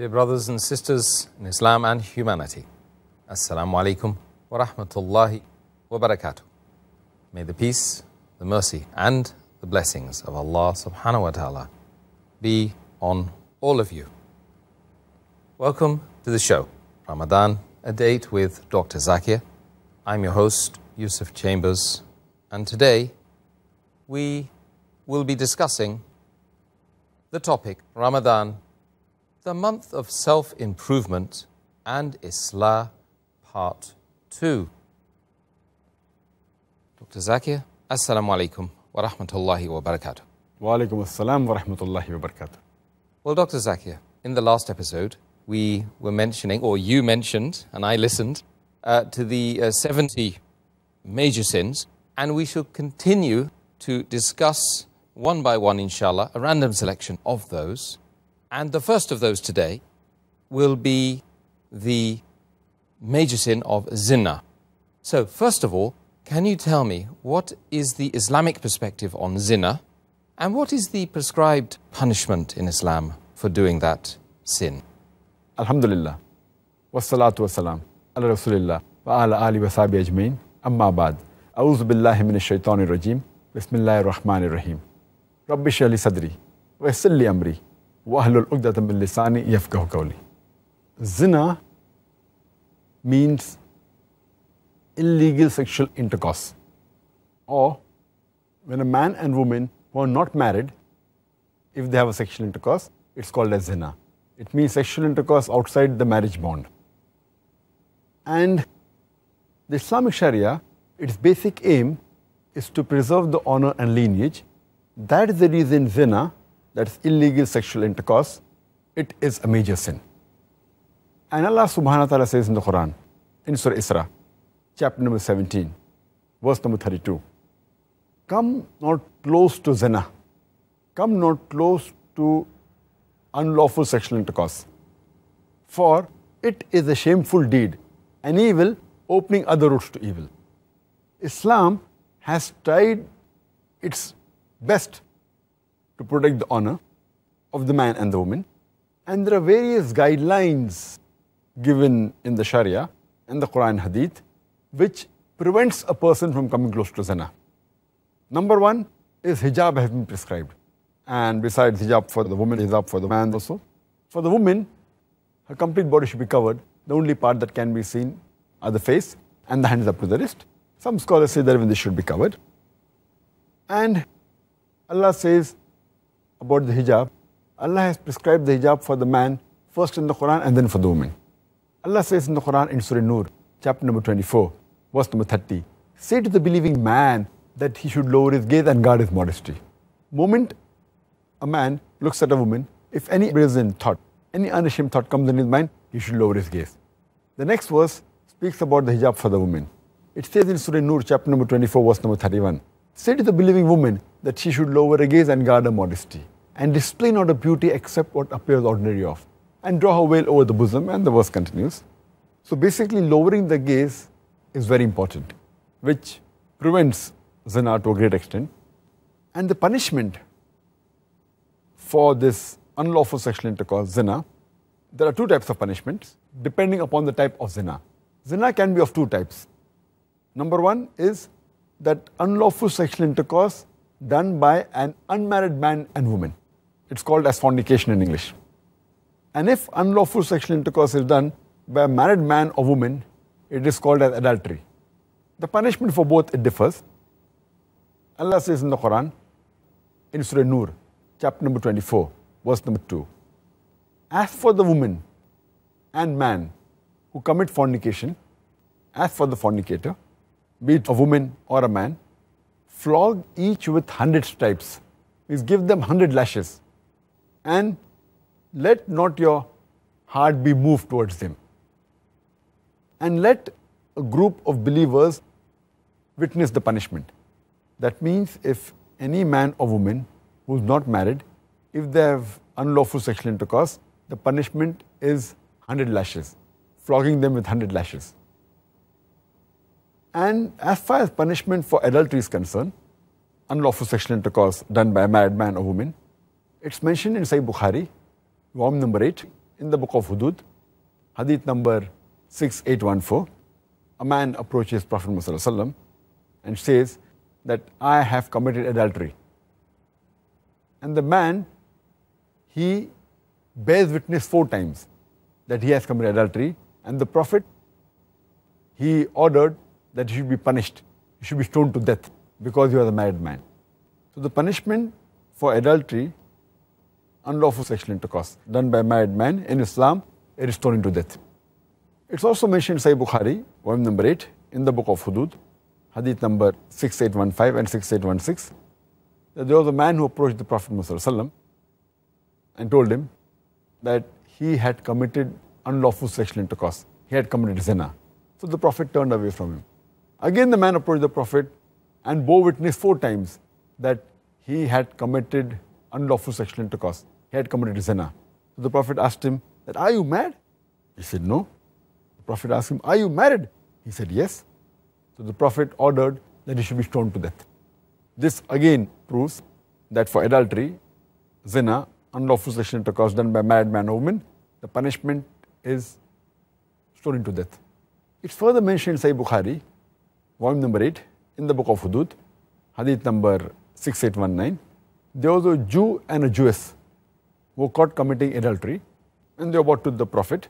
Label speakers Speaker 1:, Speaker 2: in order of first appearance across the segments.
Speaker 1: Dear brothers and sisters in Islam and humanity, Assal-mo-alaikum wa rahmatullahi wa barakatuh. May the peace, the mercy and the blessings of Allah subhanahu wa ta'ala be on all of you. Welcome to the show, Ramadan, a date with Dr. Zakir. I'm your host, Yusuf Chambers, and today we will be discussing the topic, Ramadan, the month of self-improvement and Islaah, part 2. Dr. Zakir, Assal-mo-alaikum wa rahmatullahi wa barakatuh.
Speaker 2: Wa alaikum assalam wa rahmatullahi wa barakatuh.
Speaker 1: Well, Dr. Zakir, in the last episode, we were mentioning, or you mentioned, and I listened, to the 70 major sins, and we shall continue to discuss one by one, inshallah, a random selection of those. And the first of those today will be the major sin of zina. So, first of all, can you tell me what is the Islamic perspective on zina, and what is the prescribed punishment in Islam for doing that sin?
Speaker 2: Alhamdulillah. Wassalatu wassalam. Ala Rasulillah. Wa ala ali wa sahbihi ajmain. Amma ba'd. A'udhu billahi minash shaitanir rajim. Bismillahir rahmanir rahim. Rabbi shrah li sadri. Wa yassir li amri. Wa ahlul 'uqdatam min lisani yafqahu qawli. Zina means illegal sexual intercourse. Or when a man and woman who are not married, if they have a sexual intercourse, it's called as zina. It means sexual intercourse outside the marriage bond. And the Islamic Sharia, its basic aim is to preserve the honor and lineage. That is the reason zina, that's illegal sexual intercourse, it is a major sin. And Allah subhanahu wa ta'ala says in the Quran, in Surah Isra, chapter number 17, verse number 32, come not close to zina, come not close to unlawful sexual intercourse, for it is a shameful deed, an evil opening other routes to evil. Islam has tried its best to protect the honor of the man and the woman, and there are various guidelines given in the Sharia and the Quran Hadith which prevents a person from coming close to zina. Number one is hijab has been prescribed. And besides hijab for the woman, hijab for the man also. For the woman, her complete body should be covered. The only part that can be seen are the face and the hands up to the wrist. Some scholars say that even this should be covered. And Allah says about the hijab, Allah has prescribed the hijab for the man first in the Quran and then for the woman. Allah says in the Quran in Surah Nur, chapter number 24, verse number 30, say to the believing man that he should lower his gaze and guard his modesty. Moment a man looks at a woman, if any brazen thought, any unashamed thought comes in his mind, he should lower his gaze. The next verse speaks about the hijab for the woman. It says in Surah Nur, chapter number 24, verse number 31, say to the believing woman that she should lower her gaze and guard her modesty, and display not her beauty except what appears ordinary of, and draw her veil over the bosom, and the verse continues. So basically lowering the gaze is very important, which prevents zina to a great extent. And the punishment for this unlawful sexual intercourse, zina, there are two types of punishments depending upon the type of zina. Zina can be of two types. Number one is that unlawful sexual intercourse done by an unmarried man and woman. It's called as fornication in English. And if unlawful sexual intercourse is done by a married man or woman, it is called as adultery. The punishment for both, it differs. Allah says in the Quran, in Surah Nur, chapter number 24, verse number 2, as for the woman and man who commit fornication, as for the fornicator, be it a woman or a man, flog each with 100 stripes, means give them 100 lashes, and let not your heart be moved towards them. And let a group of believers witness the punishment. That means if any man or woman who is not married, if they have unlawful sexual intercourse, the punishment is 100 lashes, flogging them with 100 lashes. And as far as punishment for adultery is concerned, unlawful sexual intercourse done by a married man or woman, it's mentioned in Sahih Bukhari, volume number 8, in the book of Hudud, hadith number 6814, a man approaches Prophet Muhammad ﷺ and says that I have committed adultery. And the man, he bears witness 4 times that he has committed adultery, and the Prophet, he ordered that he should be punished, he should be stoned to death because he was a married man. So the punishment for adultery, unlawful sexual intercourse done by a married man in Islam, it is stoning to death. It's also mentioned in Sahih Bukhari, volume number 8, in the book of Hudud, hadith number 6815 and 6816, that there was a man who approached the Prophet Muhammad and told him that he had committed unlawful sexual intercourse. He had committed zina. So the Prophet turned away from him. Again the man approached the Prophet and bore witness 4 times that he had committed unlawful sexual intercourse. He had committed zina. So the Prophet asked him that, are you mad? He said, no. The Prophet asked him, are you married? He said, yes. So the Prophet ordered that he should be stoned to death. This again proves that for adultery, zina, unlawful sexual intercourse done by a married man or woman, the punishment is stoning to death. It's further mentioned in Sahih Bukhari, volume number 8, in the book of Hudud, hadith number 6819. There was a Jew and a Jewess who were caught committing adultery, and they were brought to the Prophet.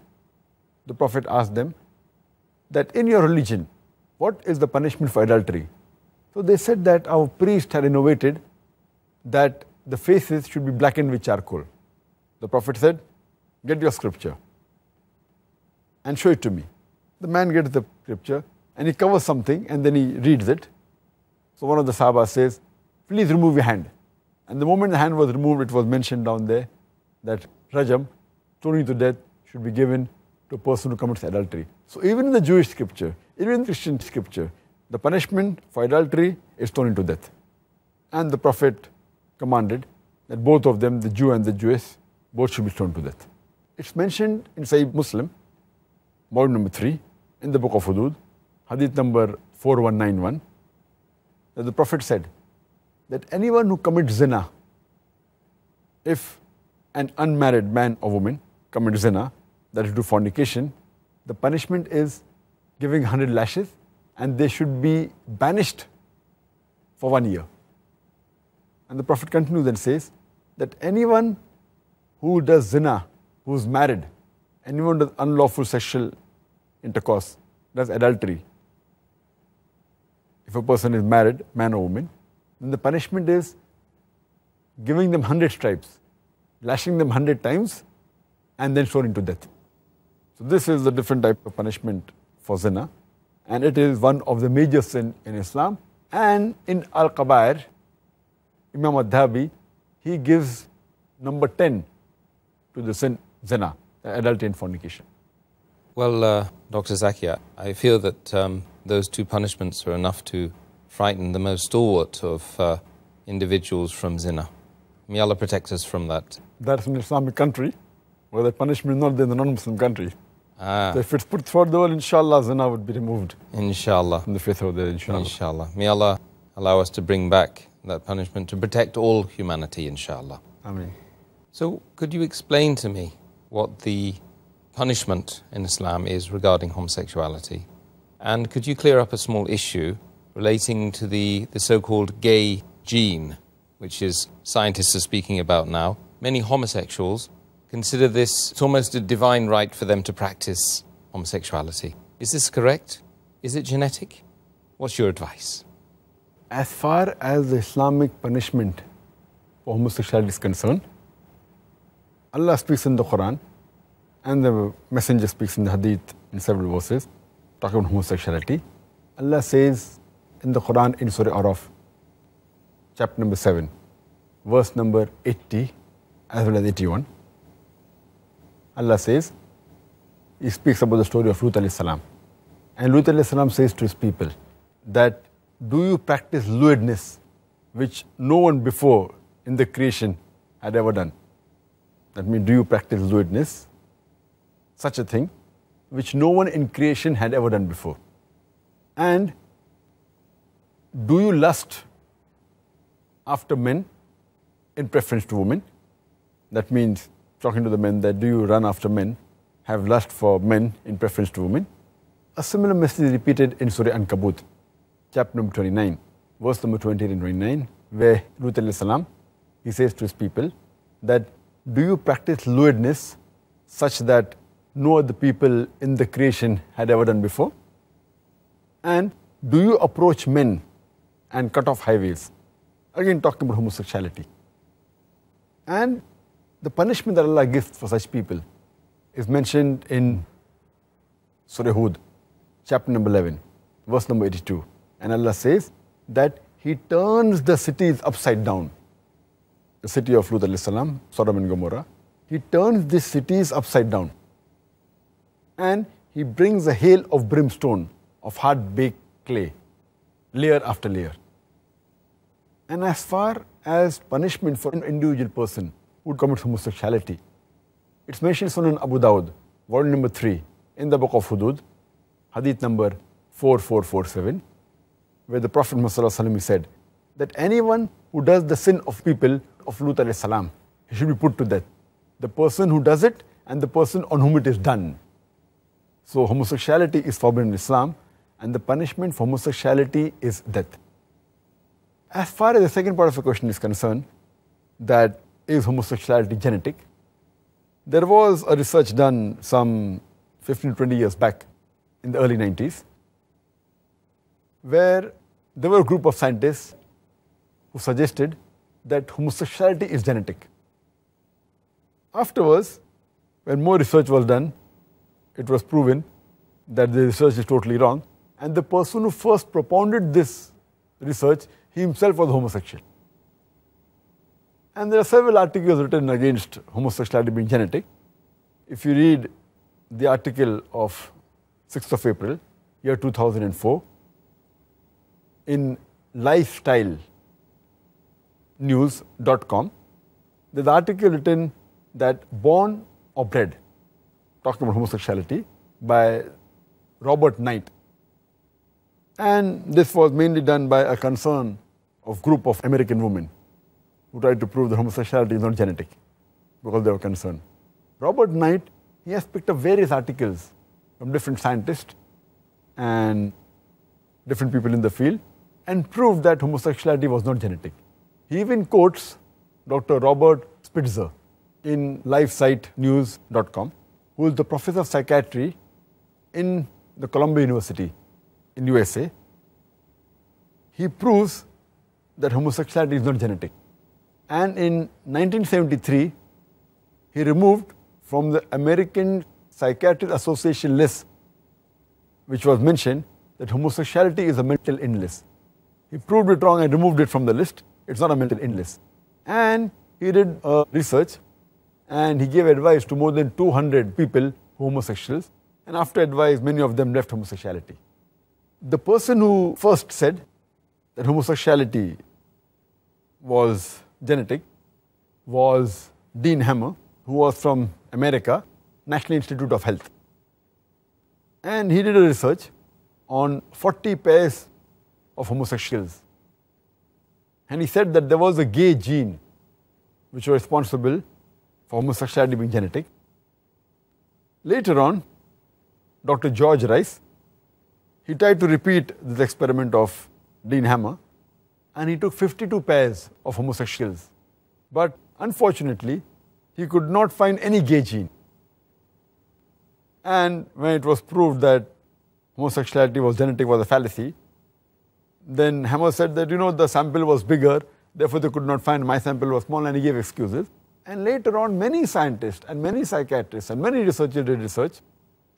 Speaker 2: The Prophet asked them that in your religion, what is the punishment for adultery? So they said that our priest had innovated that the faces should be blackened with charcoal. The Prophet said, get your scripture and show it to me. The man gets the scripture and he covers something and then he reads it. So one of the Sahaba says, please remove your hand. And the moment the hand was removed, it was mentioned down there that Rajam, stoning to death, should be given to a person who commits adultery. So even in the Jewish scripture, even in the Christian scripture, the punishment for adultery is stoning to death. And the Prophet commanded that both of them, the Jew and the Jewess, both should be stoned to death. It's mentioned in Sahih Muslim, volume number 3, in the book of Hudud, hadith number 4191, that the Prophet said that anyone who commits zina, if an unmarried man or woman commits zina, that is to fornication, the punishment is giving 100 lashes and they should be banished for 1 year. And the Prophet continues and says that anyone who does zina, who is married, anyone who does unlawful sexual intercourse, does adultery, if a person is married, man or woman, then the punishment is giving them 100 stripes, lashing them 100 times, and then stoning to death. So this is the different type of punishment for zina, and it is one of the major sin in Islam. And in Al-Kabair, Imam Al-Dhabi, he gives number 10 to the sin zina, adultery and fornication.
Speaker 1: Well, Dr. Zakir, I feel that those 2 punishments are enough to frighten the most stalwart of individuals from zina. May Allah protect us from that.
Speaker 2: That's an Islamic country where the punishment is not there in the non-Muslim country. So if it's put forward the world, inshallah, zina would be removed.
Speaker 1: Inshallah.
Speaker 2: From the faith of the inshallah.
Speaker 1: Inshallah. May Allah allow us to bring back that punishment to protect all humanity, inshallah.
Speaker 2: Ameen.
Speaker 1: So could you explain to me what the punishment in Islam is regarding homosexuality? And could you clear up a small issue relating to the so-called gay gene, which is scientists are speaking about now? Many homosexuals consider this, it's almost a divine right for them to practice homosexuality. Is this correct? Is it genetic? What's your advice?
Speaker 2: As far as the Islamic punishment for homosexuality is concerned, Allah speaks in the Quran and the Messenger speaks in the Hadith in several verses talking about homosexuality. Allah says in the Quran in Surah Araf, chapter number 7, verse number 80 as well as 81. Allah says, He speaks about the story of Lut alayhi salam. And Lut alayhi salam says to his people that, do you practice lewdness which no one before in the creation had ever done? That means, do you practice lewdness, such a thing, which no one in creation had ever done before? And do you lust after men in preference to women? That means talking to the men that do you run after men, have lust for men in preference to women. A similar message is repeated in Surah Ankabut, chapter number 29, verse number 28 and 29, where Lut alayhi salam, he says to his people that, do you practice lewdness such that no other people in the creation had ever done before? And do you approach men and cut off highways? Again, talking about homosexuality. And the punishment that Allah gives for such people is mentioned in Surah Hud, chapter number 11, verse number 82. And Allah says that He turns the cities upside down. The city of Lut alayhi salam, Sodom and Gomorrah, He turns these cities upside down. And He brings a hail of brimstone, of hard-baked clay, layer after layer. And as far as punishment for an individual person who commits homosexuality, it's mentioned in Sunan Abu Dawud, volume number 3, in the book of Hudud, hadith number 4447, where the Prophet Muhammad said that anyone who does the sin of people of Lut alayhi salam, he should be put to death. The person who does it and the person on whom it is done. So homosexuality is forbidden in Islam, and the punishment for homosexuality is death. As far as the second part of the question is concerned, that is homosexuality genetic? There was a research done some 15-20 years back in the early 90s, where there were a group of scientists who suggested that homosexuality is genetic. Afterwards, when more research was done, it was proven that the research is totally wrong, and the person who first propounded this research, he himself was homosexual. And there are several articles written against homosexuality being genetic. If you read the article of 6th of April, year 2004, in lifestylenews.com, there's an article written that Born or Bred, talking about homosexuality, by Robert Knight. And this was mainly done by a concern of group of American women who tried to prove that homosexuality is not genetic because they were concerned. Robert Knight, he has picked up various articles from different scientists and different people in the field and proved that homosexuality was not genetic. He even quotes Dr. Robert Spitzer in lifesitenews.com, who is the professor of psychiatry in the Columbia University in USA. He proves that homosexuality is not genetic. And in 1973, he removed from the American Psychiatric Association list, which was mentioned, that homosexuality is a mental illness. He proved it wrong and removed it from the list. It's not a mental illness. And he did research, and he gave advice to more than 200 people who are homosexuals. And after advice, many of them left homosexuality. The person who first said that homosexuality was genetic was Dean Hammer, who was from America, National Institute of Health. And he did a research on 40 pairs of homosexuals. And he said that there was a gay gene which was responsible for homosexuality being genetic. Later on, Dr. George Rice, he tried to repeat this experiment of Dean Hammer, and he took 52 pairs of homosexuals. But unfortunately, he could not find any gay gene. And when it was proved that homosexuality was genetic was a fallacy, then Hammer said that, the sample was bigger, therefore they could not find, my sample was small, and he gave excuses. And later on, many scientists and many psychiatrists and many researchers did research,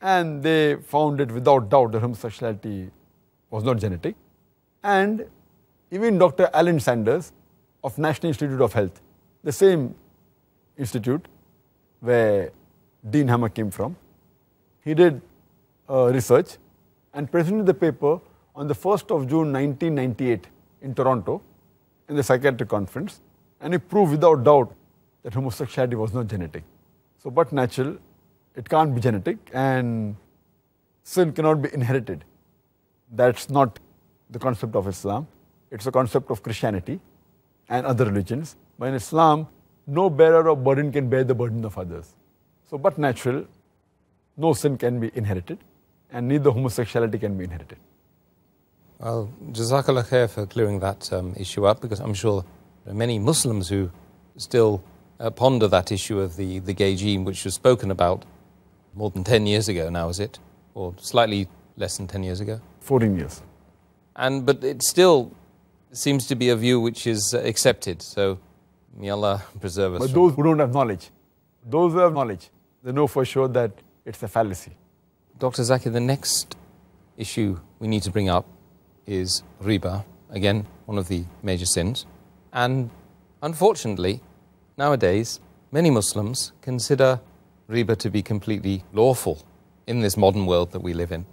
Speaker 2: and they found it without doubt that homosexuality was not genetic. And even Dr. Alan Sanders of National Institute of Health, the same institute where Dean Hammer came from, he did research and presented the paper on the 1st of June 1998 in Toronto in the psychiatric conference, and he proved without doubt that homosexuality was not genetic. So but natural, it can't be genetic, and sin cannot be inherited. That's not the concept of Islam. It's a concept of Christianity and other religions. But in Islam, no bearer of burden can bear the burden of others. So, but natural, no sin can be inherited, and neither homosexuality can be inherited.
Speaker 1: Well, Jazakallah khair for clearing that issue up, because I'm sure there are many Muslims who still ponder that issue of the gay gene, which was spoken about more than 10 years ago now, is it? Or slightly less than 10 years ago?
Speaker 2: 14 years.
Speaker 1: But it still seems to be a view which is accepted, so may Allah preserve us.
Speaker 2: But those who don't have knowledge, those who have knowledge, they know for sure that it's a fallacy.
Speaker 1: Dr. Zakir, the next issue we need to bring up is riba, again, one of the major sins. And unfortunately, nowadays, many Muslims consider riba to be completely lawful in this modern world that we live in.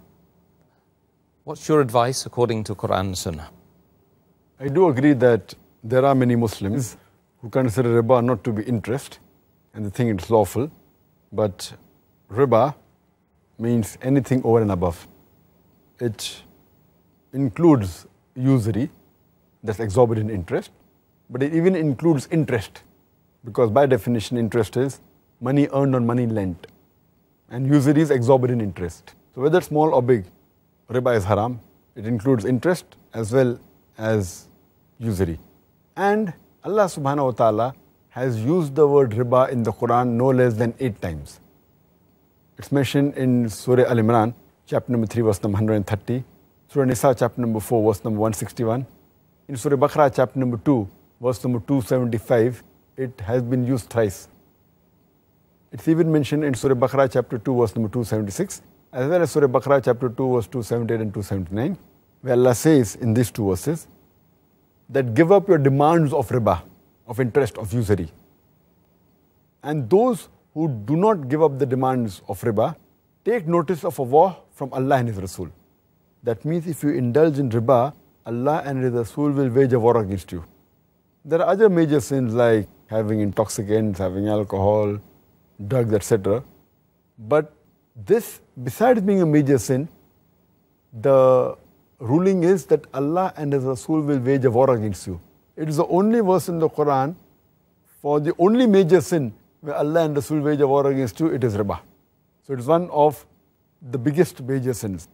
Speaker 1: What's your advice according to Quran and Sunnah?
Speaker 2: I do agree that there are many Muslims who consider riba not to be interest and they think it's lawful, but riba means anything over and above. It includes usury, that's exorbitant interest, but it even includes interest, because by definition interest is money earned on money lent, and usury is exorbitant interest. So whether small or big, riba is haram. It includes interest as well as usury. And Allah subhanahu wa ta'ala has used the word riba in the Quran no less than 8 times. It's mentioned in Surah Al-Imran, chapter number 3, verse number 130. Surah Nisa, chapter number 4, verse number 161. In Surah Baqarah, chapter number 2, verse number 275, it has been used thrice. It's even mentioned in Surah Baqarah, chapter 2, verse number 276, as well as Surah Baqarah, chapter 2, verse 278 and 279, where Allah says in these 2 verses, that give up your demands of riba, of interest, of usury. And those who do not give up the demands of riba, take notice of a war from Allah and His Rasul. That means if you indulge in riba, Allah and His Rasul will wage a war against you. There are other major sins like having intoxicants, having alcohol, drugs, etc. But this, besides being a major sin, the ruling is that Allah and His Rasul will wage a war against you. It is the only verse in the Quran for the only major sin where Allah and Rasul wage a war against you, it is riba. So it is one of the biggest major sins.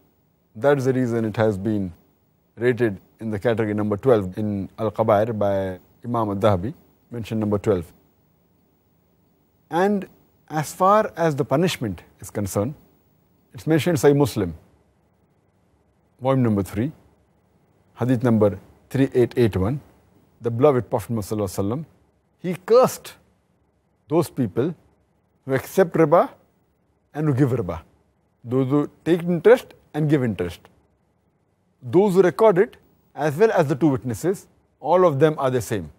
Speaker 2: That is the reason it has been rated in the category number 12 in Al-Qabair by Imam Al-Dhahabi, mentioned number 12. And as far as the punishment is concerned, it's mentioned in Sahih Muslim, volume number 3, hadith number 3881, the beloved Prophet Muhammad, he cursed those people who accept riba and who give riba. Those who take interest and give interest. Those who record it, as well as the 2 witnesses, all of them are the same.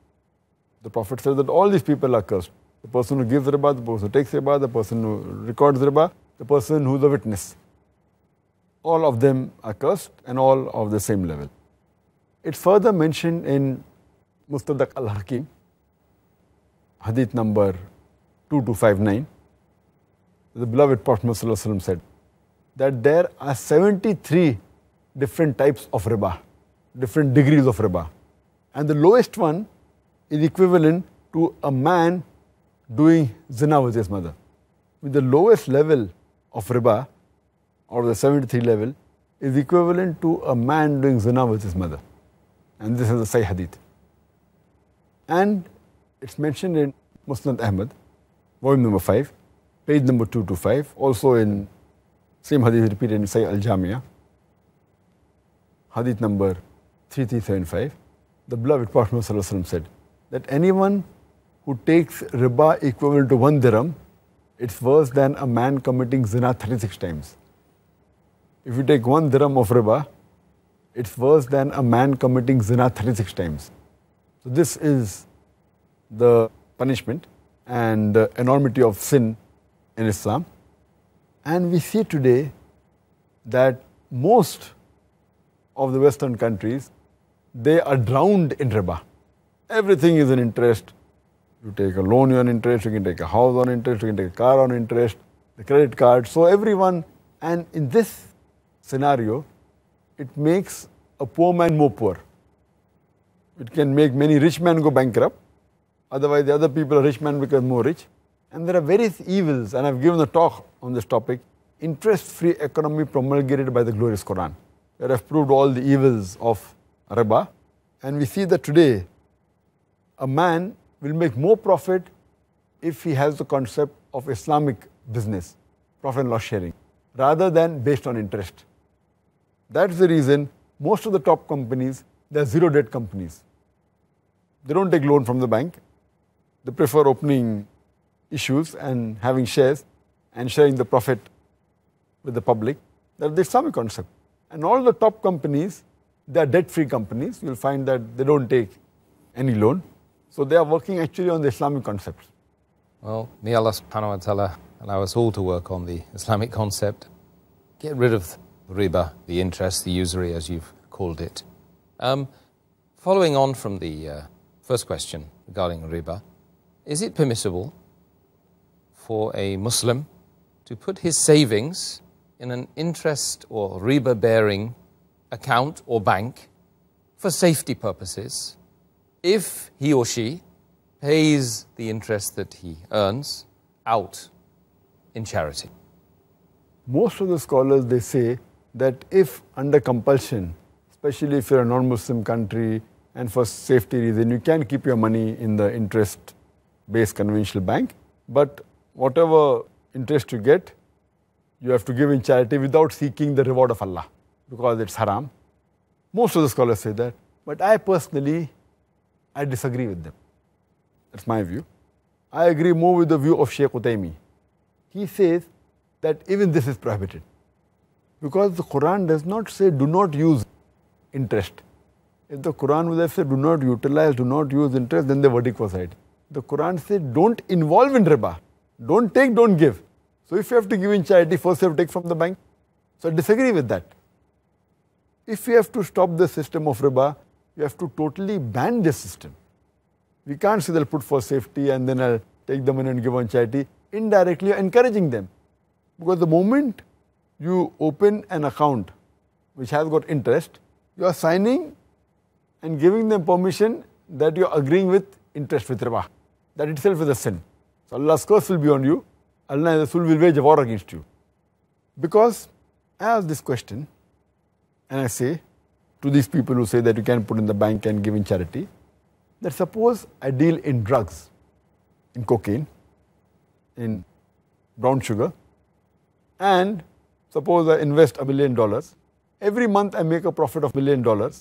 Speaker 2: The Prophet said that all these people are cursed. The person who gives riba, the person who takes riba, the person who records riba, the person who is the witness. All of them are cursed and all of the same level. It's further mentioned in Mustadrak al-Hakim, hadith number 2259. The beloved Prophet Muhammad said that there are 73 different types of riba, different degrees of riba. And the lowest one is equivalent to a man doing zina with his mother. With the lowest level of riba, or the 73 level, is equivalent to a man doing zina with his mother. And this is a Sahih hadith. And it's mentioned in Musnad Ahmad, volume number 5, page number 225, also in same hadith repeated in Sahih Al-Jamia, hadith number 3375. The beloved Prophet Muhammad said that anyone who takes riba equivalent to 1 dirham, it's worse than a man committing zina 36 times. If you take 1 dirham of riba, it's worse than a man committing zina 36 times. So this is the punishment and the enormity of sin in Islam. And we see today that most of the Western countries, they are drowned in riba. Everything is an interest. You take a loan on interest, you can take a house on interest, you can take a car on interest, the credit card. So everyone, and in this scenario, it makes a poor man more poor. It can make many rich men go bankrupt, Otherwise, the other people, a rich man becomes more rich. And there are various evils, and I've given a talk on this topic, interest-free economy promulgated by the glorious Quran, where I've proved all the evils of riba. And we see that today, a man will make more profit if he has the concept of Islamic business, profit and loss sharing, rather than based on interest. That's the reason most of the top companies, they're zero debt companies. They don't take loan from the bank. They prefer opening issues and having shares and sharing the profit with the public. That's the Islamic concept. And all the top companies, they are debt-free companies. You'll find that they don't take any loan. So they are working actually on the Islamic concepts.
Speaker 1: Well, may Allah subhanahu wa ta'ala allow us all to work on the Islamic concept. Get rid of riba, the interest, the usury, as you've called it. Following on from the first question regarding riba, is it permissible for a Muslim to put his savings in an interest or riba-bearing account or bank for safety purposes if he or she pays the interest that he earns out in charity?
Speaker 2: Most of the scholars, they say that if under compulsion, especially if you're a non-Muslim country and for safety reason, you can keep your money in the interest-based conventional bank, but whatever interest you get, you have to give in charity without seeking the reward of Allah, because it's haram. Most of the scholars say that, but I personally, I disagree with them. That's my view. I agree more with the view of Shaykh Utaymi. He says that even this is prohibited, because the Quran does not say do not use interest. If the Quran would have said do not utilize, do not use interest, then the verdict was right. The Quran said don't involve in riba. Don't take, don't give. So if you have to give in charity, first you have to take from the bank. So I disagree with that. If you have to stop the system of riba, you have to totally ban this system. We can't say they'll put for safety and then I'll take the money and give on charity. Indirectly, you're encouraging them. Because the moment you open an account which has got interest, you are signing and giving them permission that you are agreeing with interest with riba. That itself is a sin. So Allah's curse will be on you. Allah and Rasul will wage a war against you. Because I ask this question and I say to these people who say that you can put in the bank and give in charity, that suppose I deal in drugs, in cocaine, in brown sugar, and suppose I invest $1 million. Every month I make a profit of $1 million,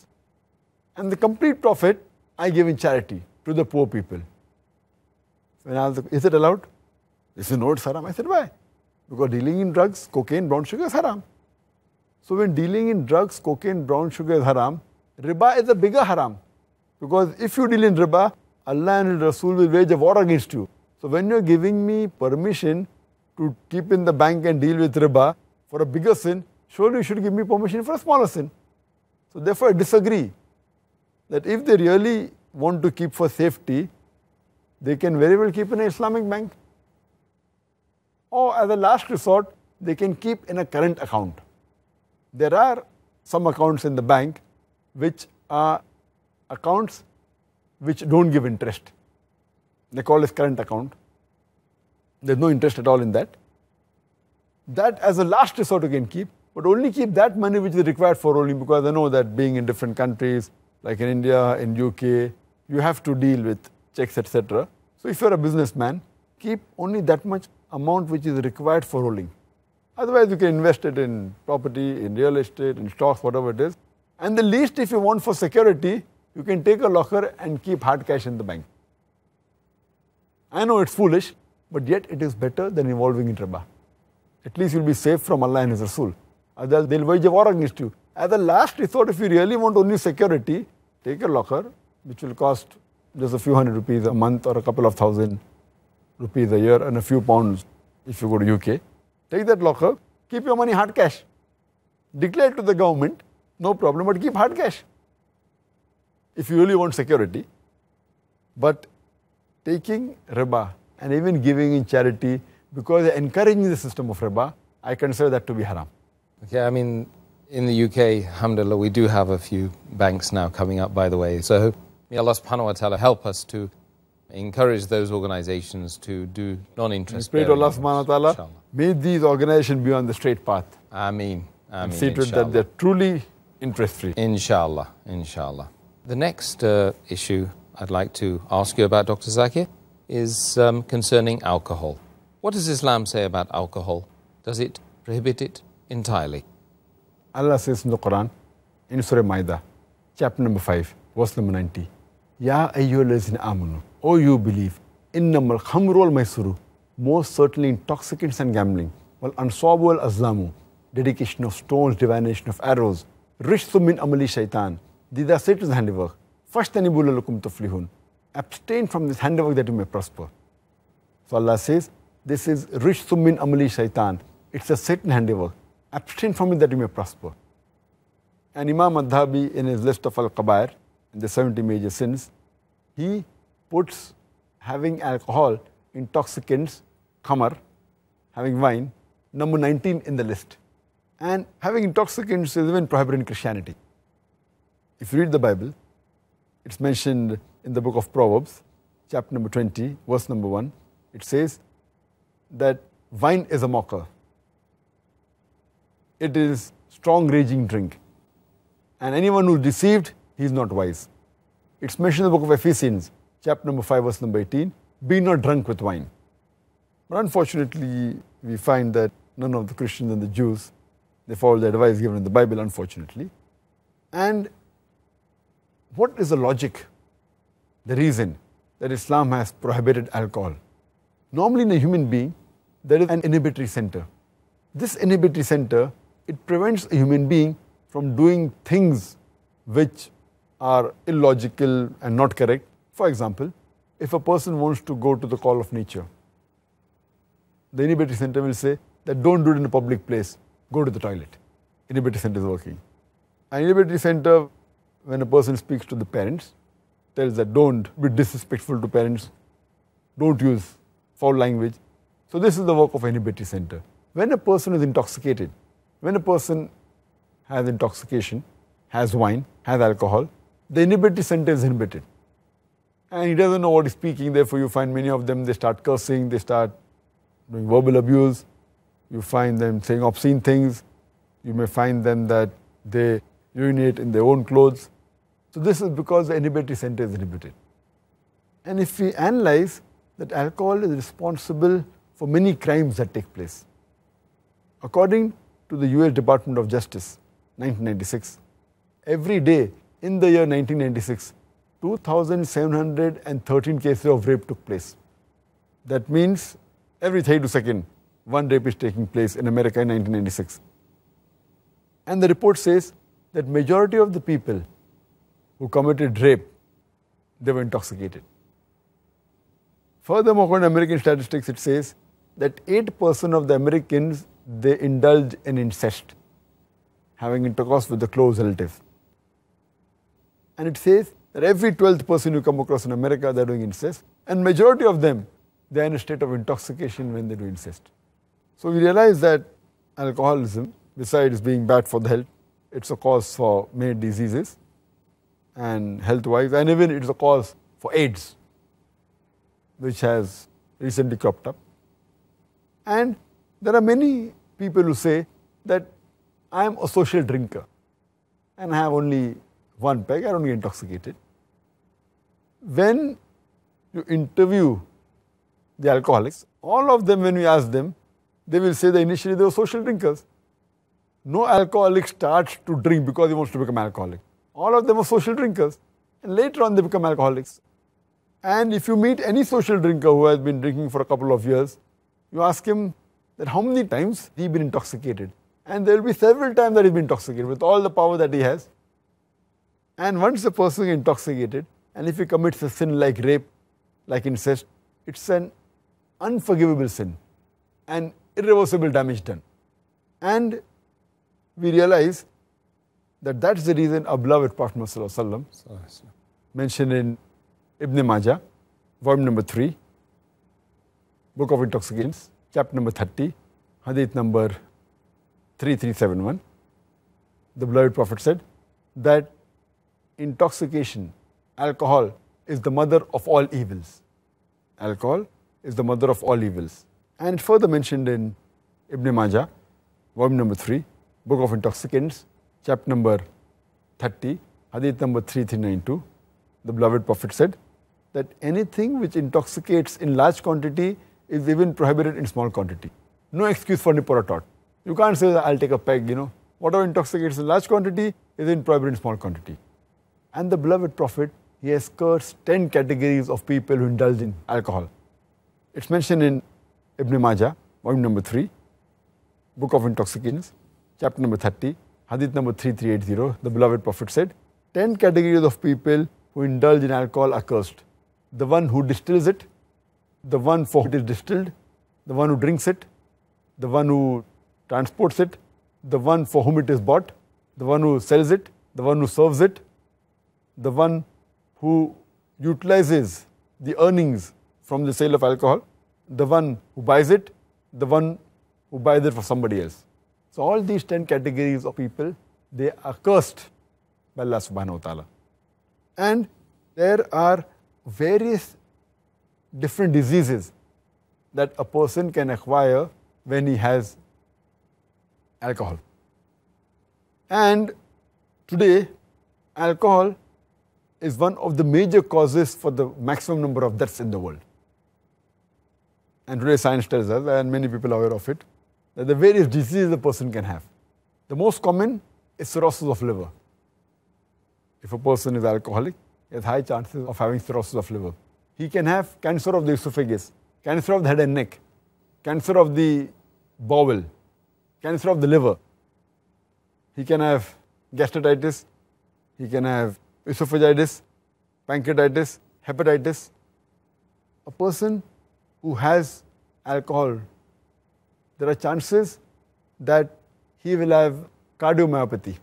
Speaker 2: and the complete profit I give in charity to the poor people. When I asked, is it allowed? They said, no, it's haram. I said, why? Because dealing in drugs, cocaine, brown sugar is haram. So when dealing in drugs, cocaine, brown sugar is haram, riba is a bigger haram. Because if you deal in riba, Allah and Rasul will wage a war against you. So when you're giving me permission to keep in the bank and deal with riba for a bigger sin, surely you should give me permission for a smaller sin. So therefore I disagree that if they really want to keep for safety, they can very well keep in an Islamic bank. Or as a last resort, they can keep in a current account. There are some accounts in the bank which are accounts which don't give interest. They call it current account. There's no interest at all in that. That as a last resort you can keep, but only keep that money which is required for rolling, because I know that being in different countries, like in India, in UK, you have to deal with checks, etc. So if you're a businessman, keep only that much amount which is required for rolling. Otherwise you can invest it in property, in real estate, in stocks, whatever it is. And the least if you want for security, you can take a locker and keep hard cash in the bank. I know it's foolish, but yet it is better than involving in riba. At least you'll be safe from Allah and His Rasul. Otherwise they'll wage a war against you. As a last resort, if you really want only security, take a locker which will cost just a few hundred rupees a month or a couple of thousand rupees a year and a few pounds if you go to UK. Take that locker, keep your money hard cash. Declare to the government, no problem, but keep hard cash. If you really want security. But taking riba and even giving in charity because they're encouraging the system of riba, I consider that to be haram.
Speaker 1: Okay, I mean, in the UK, alhamdulillah, we do have a few banks now coming up, by the way. So may Allah subhanahu wa ta'ala help us to encourage those organizations to do non-interest
Speaker 2: bearing. Pray to Allah subhanahu wa ta'ala, may these organizations be on the straight path.
Speaker 1: Ameen.
Speaker 2: And see to it that they're truly interest-free.
Speaker 1: Inshallah, inshallah. The next issue I'd like to ask you about, Dr. Zakir, is concerning alcohol. What does Islam say about alcohol? Does it prohibit it entirely?
Speaker 2: Allah says in the Quran, in Surah Ma'idah, chapter number 5, verse number 90, Ya ayyuhallazina amanu, O you believe, innamal khamru wal maisuru, most certainly intoxicants and gambling, wal ansabu wal azlamu, dedication of stones, divination of arrows, rishthum min amali shaitan, these are Satan's handiwork. Fashtanibu lalakum tuflihun, abstain from this handiwork that you may prosper. So Allah says, this is rishthum min amali shaitan, it's a Satan handiwork. Abstain from it that you may prosper. And Imam Adhabi, in his list of Al-Qabair, in the 70 major sins, he puts having alcohol, intoxicants, khamar, having wine, number 19 in the list. And having intoxicants is even prohibited in Christianity. If you read the Bible, it's mentioned in the book of Proverbs, chapter number 20, verse number 1. It says that wine is a mocker. It is strong raging drink. And anyone who is deceived, he is not wise. It's mentioned in the book of Ephesians, chapter number 5, verse number 18, be not drunk with wine. But unfortunately, we find that none of the Christians and the Jews, they follow the advice given in the Bible, unfortunately. And what is the logic, the reason that Islam has prohibited alcohol? Normally in a human being, there is an inhibitory center. This inhibitory center, it prevents a human being from doing things which are illogical and not correct. For example, if a person wants to go to the call of nature, the inhibitory center will say that don't do it in a public place, go to the toilet. Inhibitory center is working. An inhibitory center, when a person speaks to the parents, tells that don't be disrespectful to parents, don't use foul language. So this is the work of inhibitory center. When a person is intoxicated, when a person has intoxication, has wine, has alcohol, the inhibitory center is inhibited. And he doesn't know what he's speaking, therefore you find many of them, they start cursing, they start doing verbal abuse, you find them saying obscene things, you may find them that they urinate in their own clothes. So this is because the inhibitory center is inhibited. And if we analyze that alcohol is responsible for many crimes that take place. According to the US Department of Justice, 1996, every day in the year 1996, 2,713 cases of rape took place. That means every 32 seconds, one rape is taking place in America in 1996. And the report says that majority of the people who committed rape, they were intoxicated. Furthermore, according to American statistics, it says that 8% of the Americans, they indulge in incest, having intercourse with the close relative. And it says that every 12th person you come across in America, they're doing incest. And majority of them, they're in a state of intoxication when they do incest. So we realize that alcoholism, besides being bad for the health, it's a cause for many diseases and health-wise, and even it's a cause for AIDS, which has recently cropped up. And there are many people who say that I am a social drinker and I have only one peg, I don't get intoxicated. When you interview the alcoholics, all of them, when we ask them, they will say that initially they were social drinkers. No alcoholic starts to drink because he wants to become alcoholic. All of them are social drinkers, and later on they become alcoholics. And if you meet any social drinker who has been drinking for a couple of years, you ask him that how many times he's been intoxicated. And there will be several times that he's been intoxicated with all the power that he has. And once a person is intoxicated, and if he commits a sin like rape, like incest, it's an unforgivable sin and irreversible damage done. And we realize that that's the reason our beloved Prophet Muhammad mentioned in Ibn Majah, volume number 3, Book of Intoxicants, chapter number 30, hadith number 3371. The beloved Prophet said that intoxication, alcohol, is the mother of all evils. alcohol is the mother of all evils. And it's further mentioned in Ibn Majah, volume number 3, Book of Intoxicants, chapter number 30, hadith number 3392. The beloved Prophet said that anything which intoxicates in large quantity is even prohibited in small quantity. No excuse for nipper or tot. You can't say that I'll take a peg, Whatever intoxicates in large quantity is even prohibited in small quantity. And the beloved Prophet, he has cursed 10 categories of people who indulge in alcohol. It's mentioned in Ibn Majah, volume number 3, Book of Intoxicants, chapter number 30, hadith number 3380. The beloved Prophet said, 10 categories of people who indulge in alcohol are cursed. The one who distills it, the one for whom it is distilled, the one who drinks it, the one who transports it, the one for whom it is bought, the one who sells it, the one who serves it, the one who utilizes the earnings from the sale of alcohol, the one who buys it, the one who buys it for somebody else. So all these 10 categories of people, they are cursed by Allah subhanahu wa ta'ala. And there are various different diseases that a person can acquire when he has alcohol. And today, alcohol is one of the major causes for the maximum number of deaths in the world. And today science tells us, and many people are aware of it, that the various diseases a person can have. The most common is cirrhosis of liver. If a person is alcoholic, he has high chances of having cirrhosis of liver. He can have cancer of the esophagus, cancer of the head and neck, cancer of the bowel, cancer of the liver. He can have gastritis, he can have esophagitis, pancreatitis, hepatitis. A person who has alcohol, there are chances that he will have cardiomyopathy,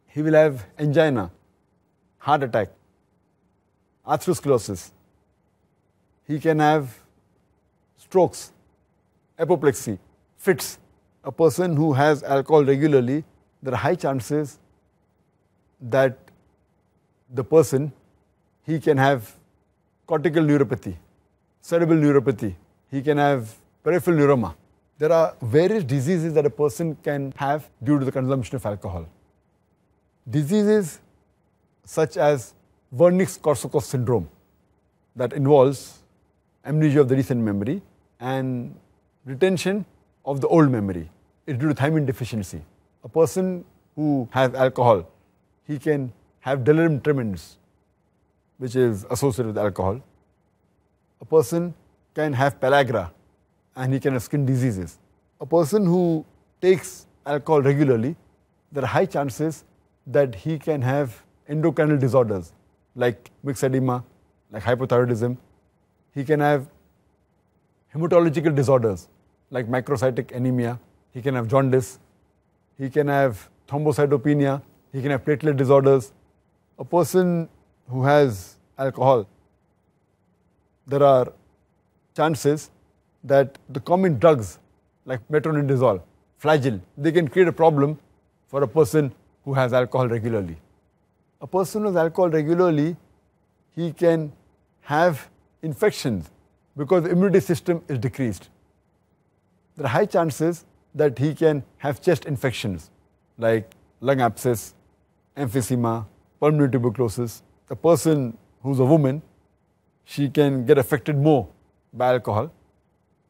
Speaker 2: he will have angina, heart attack, atherosclerosis. He can have strokes, apoplexy, fits. A person who has alcohol regularly, there are high chances that the person, he can have cortical neuropathy, cerebral neuropathy, he can have peripheral neuroma. There are various diseases that a person can have due to the consumption of alcohol. Diseases such as Wernicke-Korsakoff syndrome that involves amnesia of the recent memory and retention of the old memory. It's due to thiamine deficiency. A person who has alcohol, he can have delirium tremens, which is associated with alcohol. A person can have pellagra and he can have skin diseases. A person who takes alcohol regularly, there are high chances that he can have endocrinal disorders like mixed edema, like hypothyroidism. He can have hematological disorders like microcytic anemia. He can have jaundice. He can have thrombocytopenia. He can have platelet disorders. A person who has alcohol, there are chances that the common drugs like metronidazole, Flagyl, they can create a problem for a person who has alcohol regularly. A person who has alcohol regularly, he can have infections because the immunity system is decreased. There are high chances that he can have chest infections like lung abscess, emphysema, pulmonary tuberculosis. A person who's a woman, she can get affected more by alcohol,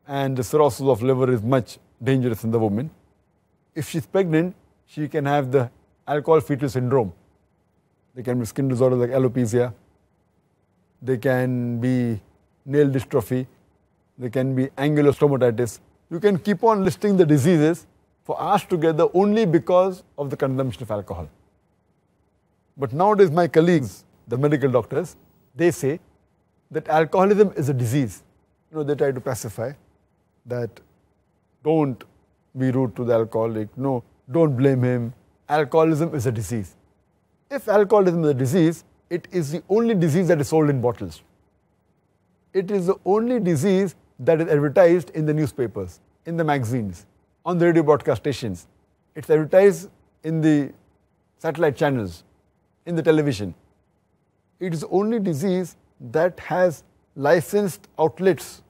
Speaker 2: and the cirrhosis of liver is much dangerous in the woman. If she's pregnant, she can have the alcohol fetal syndrome. There can be skin disorders like alopecia. There can be nail dystrophy. There can be angular stomatitis. You can keep on listing the diseases for hours together only because of the consumption of alcohol. But nowadays my colleagues, the medical doctors, they say that alcoholism is a disease. They try to pacify that don't be rude to the alcoholic, no, don't blame him. Alcoholism is a disease. If alcoholism is a disease, it is the only disease that is sold in bottles. It is the only disease that is advertised in the newspapers, in the magazines, on the radio broadcast stations. It's advertised in the satellite channels, in the television. It is the only disease that has licensed outlets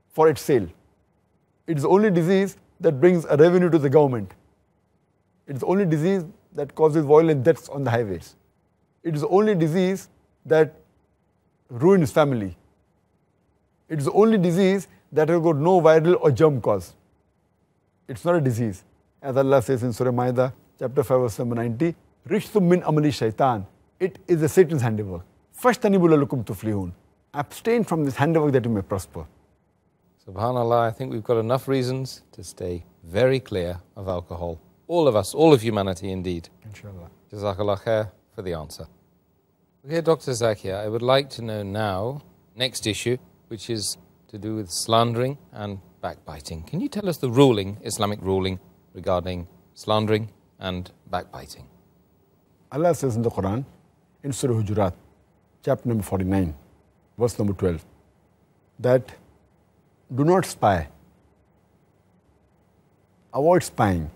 Speaker 2: for its sale. It's the only disease that brings a revenue to the government. It's the only disease that causes violent deaths on the highways. It's the only disease that ruins family. It's the only disease that has got no viral or germ cause. It's not a disease. As Allah says in Surah Ma'idah, chapter 5, verse number 90, Rishtum min amali shaitan. It is a Satan's handiwork. Fashtanibul tuflihun. Abstain from this handiwork that you may prosper.
Speaker 1: SubhanAllah, I think we've got enough reasons to stay very clear of alcohol. All of us, all of humanity indeed.
Speaker 2: Inshallah.
Speaker 1: Jazakallah khair for the answer. Okay, Dr. Zakir, I would like to know now, next issue, which is to do with slandering and backbiting. Can you tell us the ruling, Islamic ruling, regarding slandering and backbiting?
Speaker 2: Allah says in the Quran, in Surah Hujurat, chapter number 49, verse number 12, that do not spy. Avoid spying.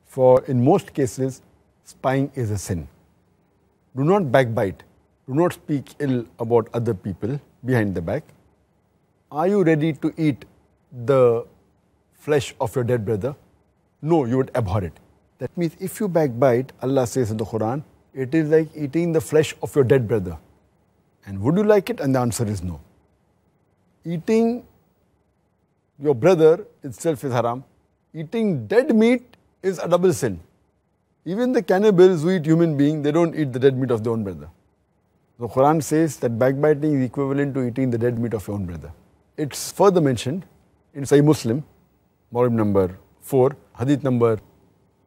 Speaker 2: For in most cases, spying is a sin. Do not backbite. Do not speak ill about other people behind the back. Are you ready to eat the flesh of your dead brother? No, you would abhor it. That means if you backbite, Allah says in the Quran, it is like eating the flesh of your dead brother. And would you like it? And the answer is no. Eating your brother itself is haram. Eating dead meat is a double sin. Even the cannibals who eat human beings, they don't eat the dead meat of their own brother. The Quran says that backbiting is equivalent to eating the dead meat of your own brother. It's further mentioned in Sahih Muslim, volume number 4, hadith number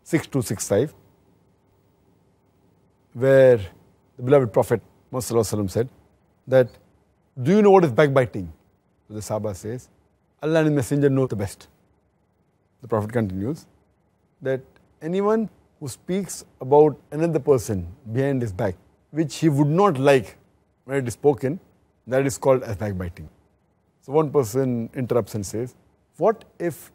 Speaker 2: 6265, where the beloved Prophet Muhammad said that, do you know what is backbiting? So the Sahaba says, Allah and His Messenger know the best. The Prophet continues that anyone who speaks about another person behind his back, which he would not like when it is spoken, that is called as backbiting. So one person interrupts and says, what if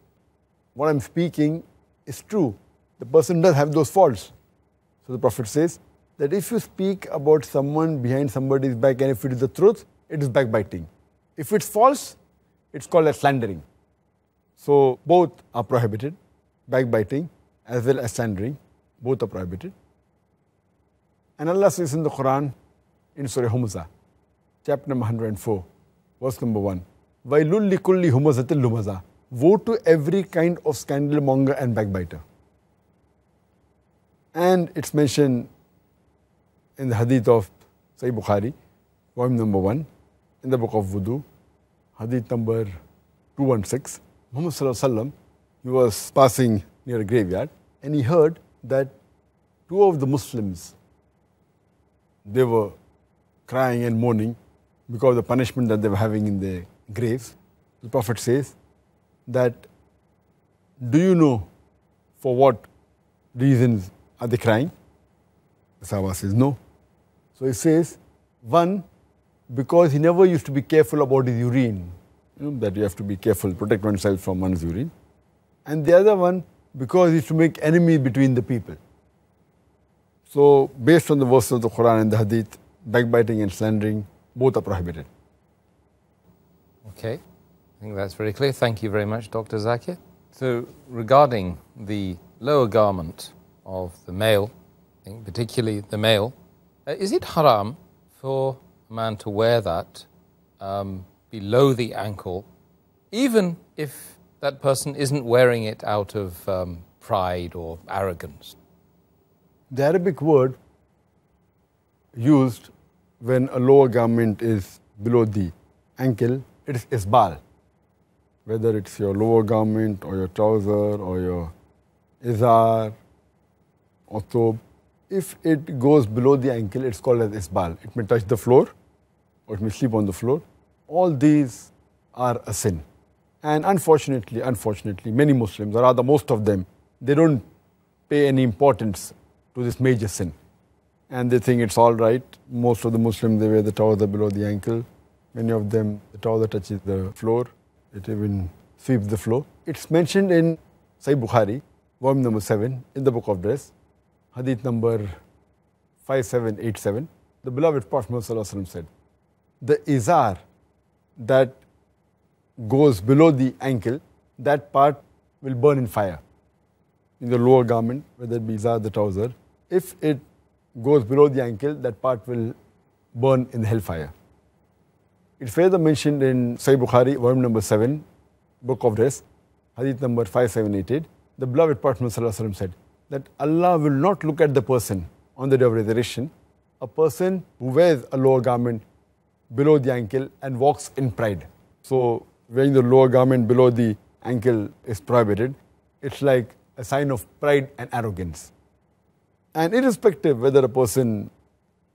Speaker 2: what I'm speaking is true? The person does have those faults. So the Prophet says that if you speak about someone behind somebody's back and if it is the truth, it is backbiting. If it's false, it's called as slandering. So both are prohibited, backbiting as well as slandering, both are prohibited. And Allah says in the Quran, in Surah Humza, chapter number 104, verse number 1, Wailul likulli humazatil lumaza. Woe to every kind of scandal monger and backbiter. And it's mentioned in the hadith of Sahih Bukhari, volume number 1, in the book of Wudu, hadith number 216. Muhammad Sallallahu Alaihi Wasallam, he was passing near a graveyard and he heard that two of the Muslims, they were crying and mourning because of the punishment that they were having in their graves. The Prophet says that, do you know for what reasons are they crying? The Sahaba says, no. So he says, one, because he never used to be careful about his urine. You know, that you have to be careful, protect oneself from one's urine. And the other one, because he used to make enemies between the people. So based on the verses of the Quran and the Hadith, backbiting and slandering, both are prohibited.
Speaker 1: Okay, I think that's very clear. Thank you very much, Dr. Zakir. So regarding the lower garment of the male, I think particularly the male, is it haram for a man to wear that below the ankle, even if that person isn't wearing it out of pride or arrogance?
Speaker 2: The Arabic word used when a lower garment is below the ankle, it is isbal. Whether it's your lower garment or your trouser or your izar or thobe, if it goes below the ankle, it's called as isbal. It may touch the floor or it may sleep on the floor. All these are a sin. And unfortunately, many Muslims, or rather most of them, they don't pay any importance to this major sin. And they think it's all right. Most of the Muslims, they wear the trouser below the ankle. Many of them, the trouser touches the floor. It even sweeps the floor. It's mentioned in Sahih Bukhari, volume number 7, in the book of dress, hadith number 5787. The beloved Prophet Muhammad said, the izar that goes below the ankle, that part will burn in fire. In the lower garment, whether it be izar, the trouser, if it goes below the ankle, that part will burn in the hellfire. It's further mentioned in Sahih Bukhari, volume number 7, Book of Rest, hadith number 5788. The beloved Prophet ﷺ said that Allah will not look at the person on the day of resurrection, a person who wears a lower garment below the ankle and walks in pride. So wearing the lower garment below the ankle is prohibited. It's like a sign of pride and arrogance. And irrespective whether a person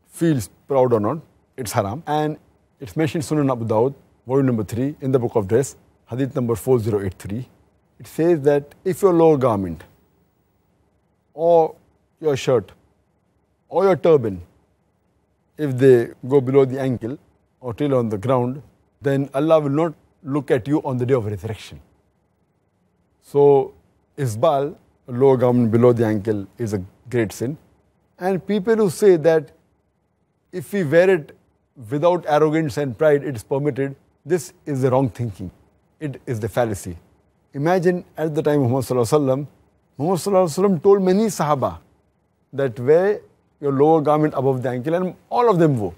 Speaker 2: feels proud or not, it's haram. And it's mentioned Sunan Abu Dawud, volume number 3, in the Book of Dress, hadith number 4083. It says that if your lower garment or your shirt or your turban, if they go below the ankle or till on the ground, then Allah will not look at you on the day of resurrection. So, isbal, a lower garment below the ankle, is a great sin. And people who say that if we wear it without arrogance and pride, it is permitted, this is the wrong thinking. It is the fallacy. Imagine at the time of Muhammad Sallallahu Alaihi Wasallam told many Sahaba that wear your lower garment above the ankle, and all of them wore.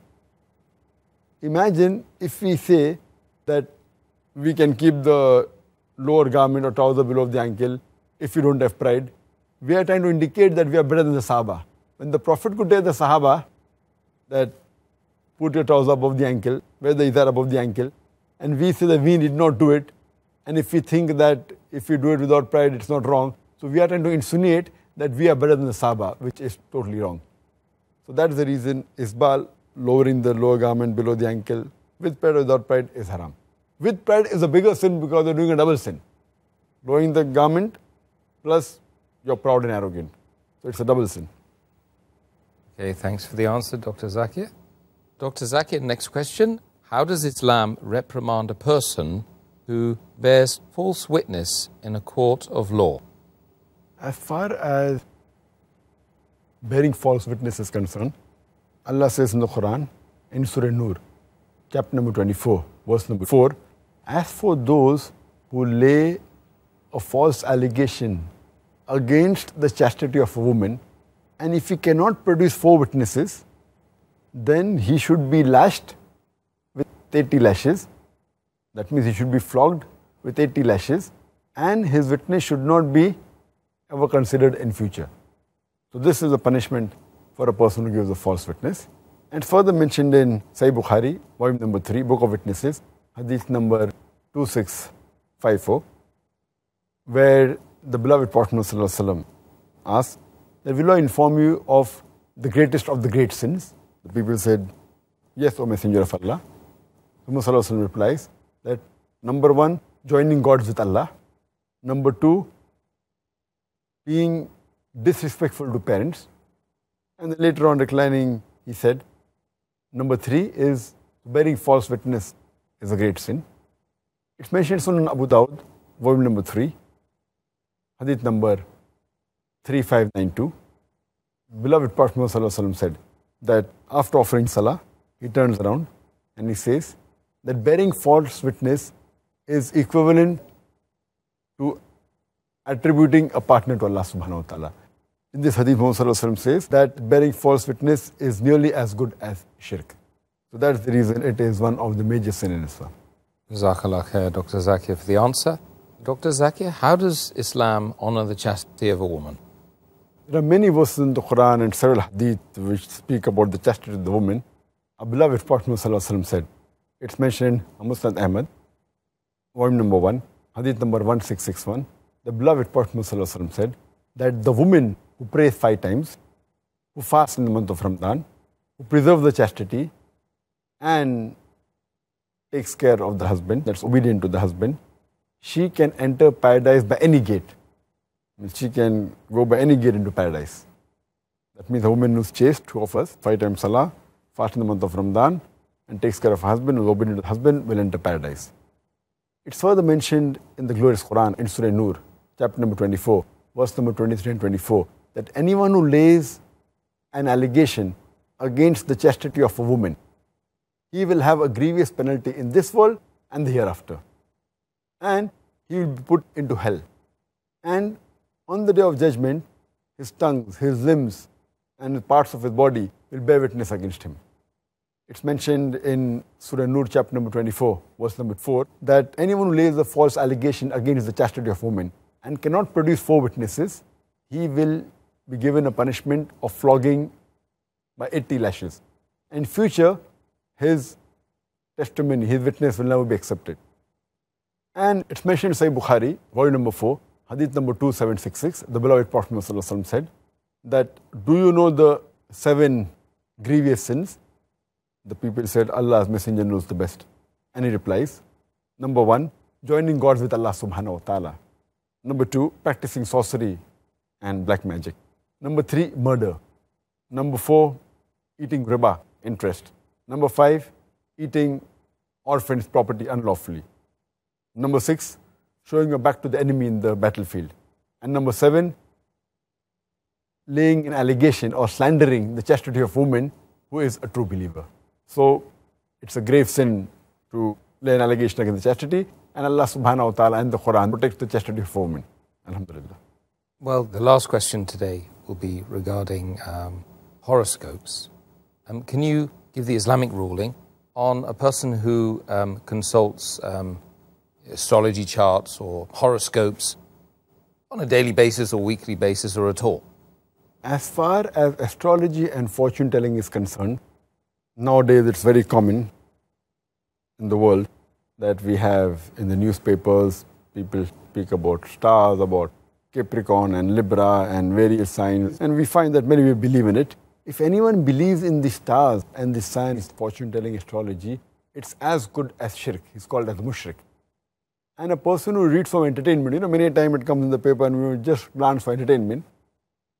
Speaker 2: Imagine if we say that we can keep the lower garment or trouser below the ankle if we don't have pride. We are trying to indicate that we are better than the Sahaba. When the Prophet could tell the Sahaba that put your trouser above the ankle, wear the izar above the ankle, and we say that we did not do it, and if we think that if we do it without pride, it's not wrong. So we are trying to insinuate that we are better than the Sahaba, which is totally wrong. So that's the reason isbal, lowering the lower garment below the ankle, with pride or without pride, is haram. With pride is a bigger sin because you're doing a double sin. Lowering the garment plus you're proud and arrogant. So it's a double sin.
Speaker 1: Okay, thanks for the answer, Dr. Zakir. Dr. Zakir, next question. How does Islam reprimand a person who bears false witness in a court of law?
Speaker 2: As far as bearing false witness is concerned, Allah says in the Quran, in Surah Nur, chapter number 24, verse number 4, as for those who lay a false allegation against the chastity of a woman, and if he cannot produce 4 witnesses, then he should be lashed with 80 lashes. That means he should be flogged with 80 lashes, and his witness should not be ever considered in future. So this is a punishment for a person who gives a false witness. And further mentioned in Sahih Bukhari, volume number 3, Book of Witnesses, hadith number 2654, where the beloved Prophet ﷺ asked that, will I inform you of the greatest of the great sins? The people said, yes, O Messenger of Allah. Muhammad ﷺ replies that, number 1, joining gods with Allah. Number 2, being disrespectful to parents. And then later on declining, he said, number 3 is bearing false witness is a great sin. It's mentioned Sunan Abu Dawud, volume number 3, hadith number 3592. Beloved Prophet ﷺ said that after offering salah, he turns around and he says that bearing false witness is equivalent to attributing a partner to Allah subhanahu wa ta'ala. In this hadith, Muhammad ﷺ says that bearing false witness is nearly as good as shirk. So that's the reason it is one of the major sins in Islam.
Speaker 1: Jazakallah khair, Dr. Zakir, for the answer. Dr. Zakir, how does Islam honor the chastity of a woman?
Speaker 2: There are many verses in the Quran and several hadith which speak about the chastity of the woman. Our beloved Prophet ﷺ said, it's mentioned in Musnad Ahmad, volume number 1, hadith number 1661. The beloved Prophet ﷺ said that the woman who prays 5 times, who fasts in the month of Ramadan, who preserves the chastity and takes care of the husband, that's obedient to the husband, she can enter paradise by any gate. She can go by any gate into paradise. That means a woman who's chaste, who offers 5 times salah, fasts in the month of Ramadan, and takes care of her husband, who's obedient to the husband, will enter paradise. It's further mentioned in the glorious Quran, in Surah Nur, chapter number 24, verse number 23 and 24, that anyone who lays an allegation against the chastity of a woman, he will have a grievous penalty in this world and the hereafter. And he will be put into hell. And on the day of judgment, his tongue, his limbs, and parts of his body will bear witness against him. It's mentioned in Surah Nur, chapter number 24, verse number 4, that anyone who lays a false allegation against the chastity of women and cannot produce 4 witnesses, he will be given a punishment of flogging by 80 lashes. In future, his testimony, his witness will never be accepted. And it's mentioned in Sahih Bukhari, volume number 4, hadith number 2766, the beloved Prophet ﷺ said that, do you know the 7 grievous sins? The people said, Allah's messenger knows the best. And he replies, number 1, joining gods with Allah subhanahu wa ta'ala. Number 2, practicing sorcery and black magic. Number 3, murder. Number 4, eating riba, interest. Number 5, eating orphans' property unlawfully. Number 6, showing your back to the enemy in the battlefield. And number 7, laying an allegation or slandering the chastity of woman who is a true believer. So it's a grave sin to lay an allegation against the chastity, and Allah subhanahu wa ta'ala and the Quran protects the chastity of women. Alhamdulillah.
Speaker 1: Well, the last question today will be regarding horoscopes. Can you give the Islamic ruling on a person who consults astrology charts or horoscopes on a daily basis or weekly basis or at all?
Speaker 2: As far as astrology and fortune telling is concerned, nowadays it's very common in the world that we have in the newspapers, people speak about stars, about Capricorn and Libra and various signs, and we find that many people believe in it. If anyone believes in the stars and the signs, fortune telling, astrology, it's as good as shirk. It's called as mushrik. And a person who reads for entertainment, many times it comes in the paper and we just glance for entertainment,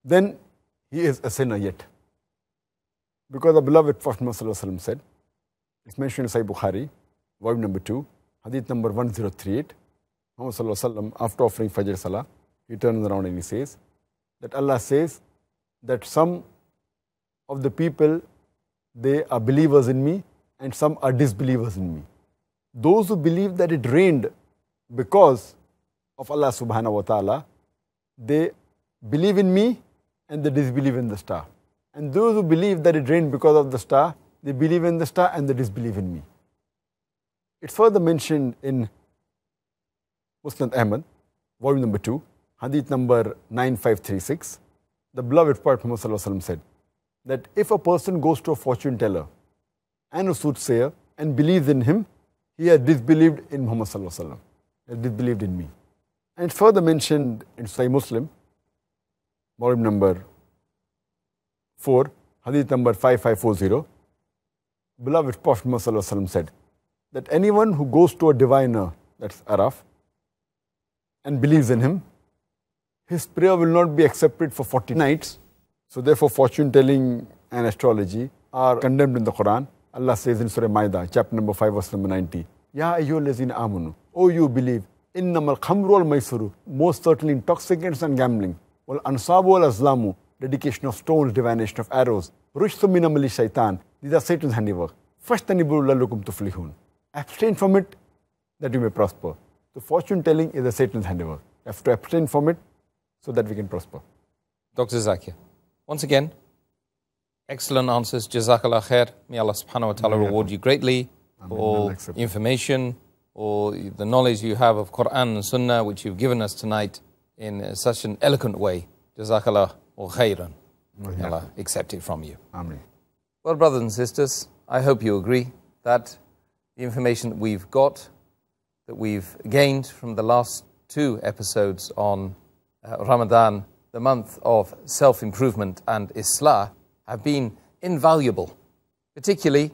Speaker 2: then he is a sinner yet. Because the beloved Prophet ﷺ said, it's mentioned in Sahih Bukhari, volume number 2, hadith number 1038, Muhammad ﷺ, after offering Fajr Salah, he turns around and he says that Allah says that some of the people, they are believers in me and some are disbelievers in me. Those who believe that it rained because of Allah subhanahu wa ta'ala, they believe in me and they disbelieve in the star. And those who believe that it rained because of the star, they believe in the star and they disbelieve in me. It's further mentioned in Musnad Ahmad, volume number 2, hadith number 9536. The beloved Prophet Muhammad ﷺ said that if a person goes to a fortune teller and a soothsayer and believes in him, he has disbelieved in Muhammad ﷺ, he has disbelieved in me. And it's further mentioned in Sahih Muslim, volume number 4, hadith number 5540. Beloved Prophet Muhammad ﷺ said that anyone who goes to a diviner, that's Araf, and believes in him, his prayer will not be accepted for 40 nights. So therefore fortune telling and astrology are condemned in the Quran. Allah says in Surah Ma'idah, chapter number 5, verse number 90, Ya ayyuhallazina amanu, O you believe, innamal khamru wal maisuru, most certainly intoxicants and gambling, wal ansabu wal azlamu, dedication of stones, divination of arrows, rushtu min amali shaitan, these are Satan's handiwork. Fashtanibu lallukum tuflihun. Abstain from it that you may prosper. So fortune telling is a Satan's handiwork. You have to abstain from it so that we can prosper.
Speaker 1: Dr. Zakir, once again, excellent answers. Jazakallah khair. May Allah subhanahu wa ta'ala reward you greatly for information or the knowledge you have of Quran and Sunnah, which you've given us tonight in such an eloquent way. Jazakallah khairan. May Allah accept it from you.
Speaker 2: Ameen.
Speaker 1: Well, brothers and sisters, I hope you agree that the information that we've got, that we've gained from the last 2 episodes on Ramadan, the month of self-improvement and Islaah, have been invaluable, particularly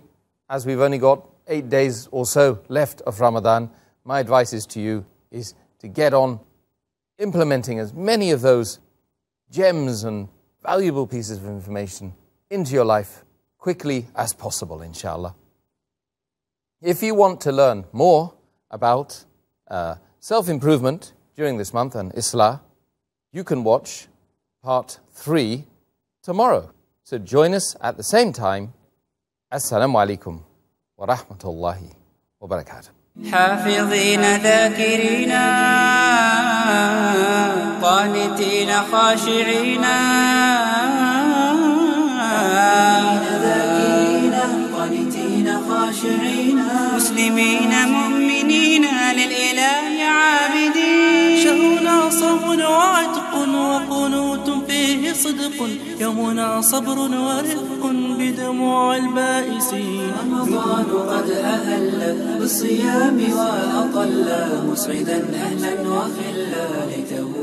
Speaker 1: as we've only got 8 days or so left of Ramadan. My advice is to you is to get on implementing as many of those gems and valuable pieces of information into your life quickly as possible, inshallah. If you want to learn more about self-improvement during this month and Islaah, you can watch part 3 tomorrow. So join us at the same time. Assalamu-alaikum wa rahmatullahi wa barakatuh.
Speaker 3: حافظين ذاكرين قانتين خاشعين مسلمين مؤمنين للإله عابدين.
Speaker 4: شهرنا صوم وعتق وقنوت فيه صدق، يومنا صبر ورفق بدموع البائسين.
Speaker 3: رمضان قد أهل بالصيام وأطل مسعدا أهلا وخلا ليته